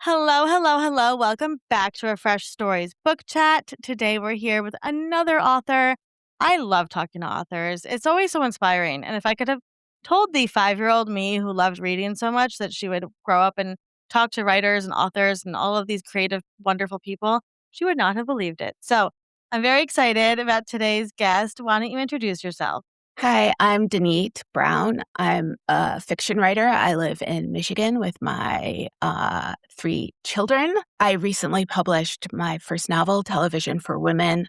Hello, hello, hello. Welcome back to Refresh Stories Book Chat. Today we're here with another author. I love talking to authors. It's always so inspiring. And if I could have told the 5-year-old me who loved reading so much that she would grow up and talk to writers and authors and all of these creative, wonderful people, she would not have believed it. So I'm very excited about today's guest. Why don't you introduce yourself? Hi, I'm Danit Brown. I'm a fiction writer. I live in Michigan with my three children. I recently published my first novel, Television for Women,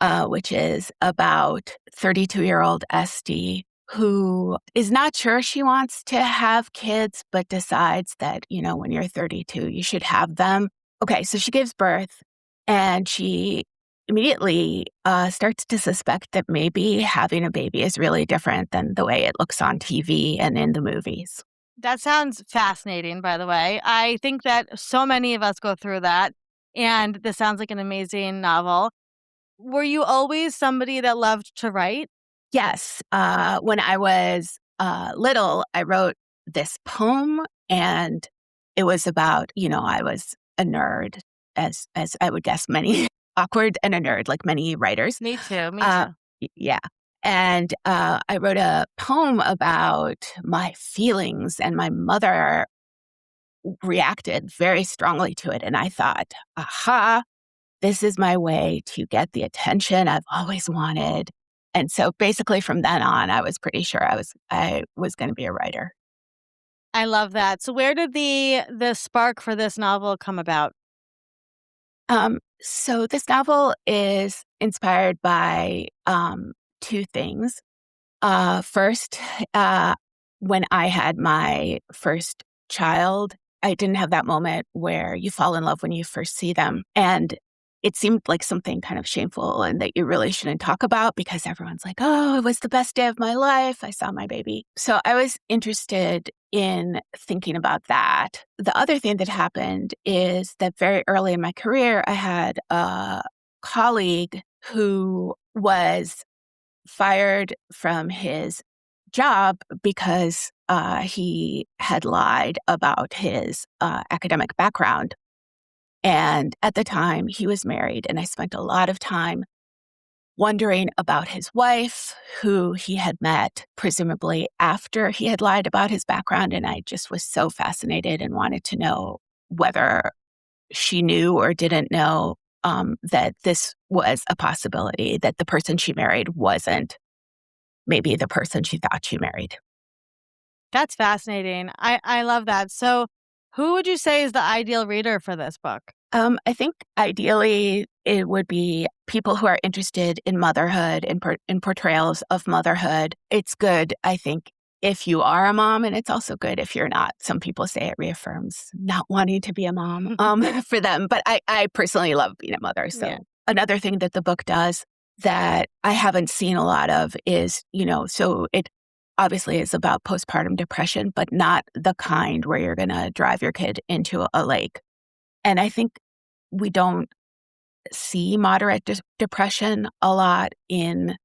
which is about 32-year-old Esty who is not sure she wants to have kids, but decides that, when you're 32, you should have them. Okay, so she gives birth and she immediately starts to suspect that maybe having a baby is really different than the way it looks on TV and in the movies. That sounds fascinating, by the way. I think that so many of us go through that, and this sounds like an amazing novel. Were you always somebody that loved to write? Yes, when I was little, I wrote this poem, and it was about, I was a nerd, as I would guess many awkward and a nerd, like many writers. Me too, me Uh, too. yeah, and I wrote a poem about my feelings, and my mother reacted very strongly to it, and I thought, aha, this is my way to get the attention I've always wanted. And so basically from then on, I was pretty sure I was going to be a writer. I love that. So where did the spark for this novel come about? So this novel is inspired by two things. First, uh, when I had my first child, I didn't have that moment where you fall in love when you first see them. And it seemed like something kind of shameful and that you really shouldn't talk about because everyone's like, oh, it was the best day of my life. I saw my baby. So I was interested in thinking about that. The other thing that happened is that very early in my career, I had a colleague who was fired from his job because he had lied about his academic background. And at the time, he was married, and I spent a lot of time wondering about his wife, who he had met presumably after he had lied about his background. And I just was so fascinated and wanted to know whether she knew or didn't know that this was a possibility, that the person she married wasn't maybe the person she thought she married. That's fascinating. I love that. So who would you say is the ideal reader for this book? I think ideally it would be people who are interested in motherhood and in portrayals of motherhood. It's good, I think, if you are a mom, and it's also good if you're not. Some people say it reaffirms not wanting to be a mom for them, but I personally love being a mother. Yeah. So another thing that the book does that I haven't seen a lot of is, so it obviously is about postpartum depression, but not the kind where you're going to drive your kid into a lake. And I think we don't see moderate depression a lot in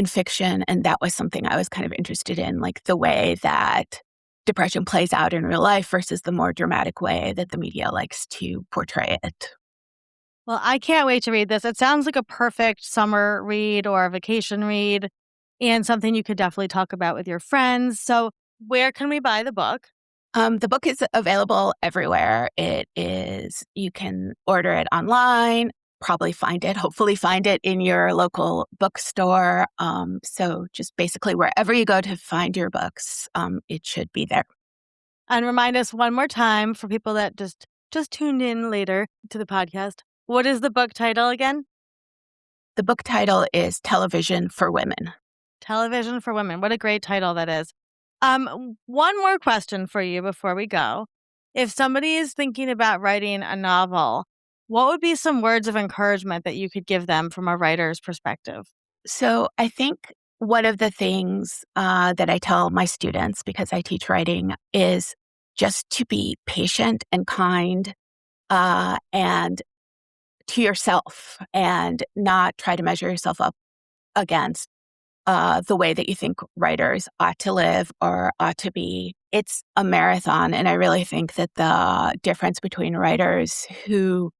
fiction, and that was something I was kind of interested in, like the way that depression plays out in real life versus the more dramatic way that the media likes to portray it. Well, I can't wait to read this. It sounds like a perfect summer read or a vacation read and something you could definitely talk about with your friends. So, where can we buy the book? The book is available everywhere. You can order it online, hopefully find it in your local bookstore. So just basically wherever you go to find your books, it should be there. And remind us one more time for people that just tuned in later to the podcast. What is the book title again? The book title is Television for Women. Television for Women. What a great title that is. One more question for you before we go. If somebody is thinking about writing a novel, what would be some words of encouragement that you could give them from a writer's perspective? So I think one of the things that I tell my students, because I teach writing, is just to be patient and kind and to yourself and not try to measure yourself up against the way that you think writers ought to live or ought to be. It's a marathon. And I really think that the difference between writers who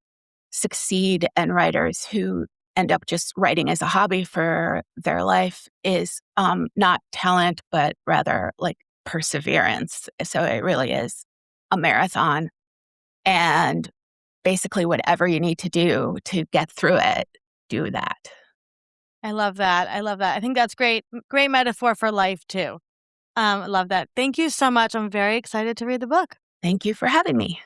succeed and writers who end up just writing as a hobby for their life is not talent, but rather like perseverance. So it really is a marathon. And basically, whatever you need to do to get through it, do that. I love that. I love that. I think that's great. Great metaphor for life too. I love that. Thank you so much. I'm very excited to read the book. Thank you for having me.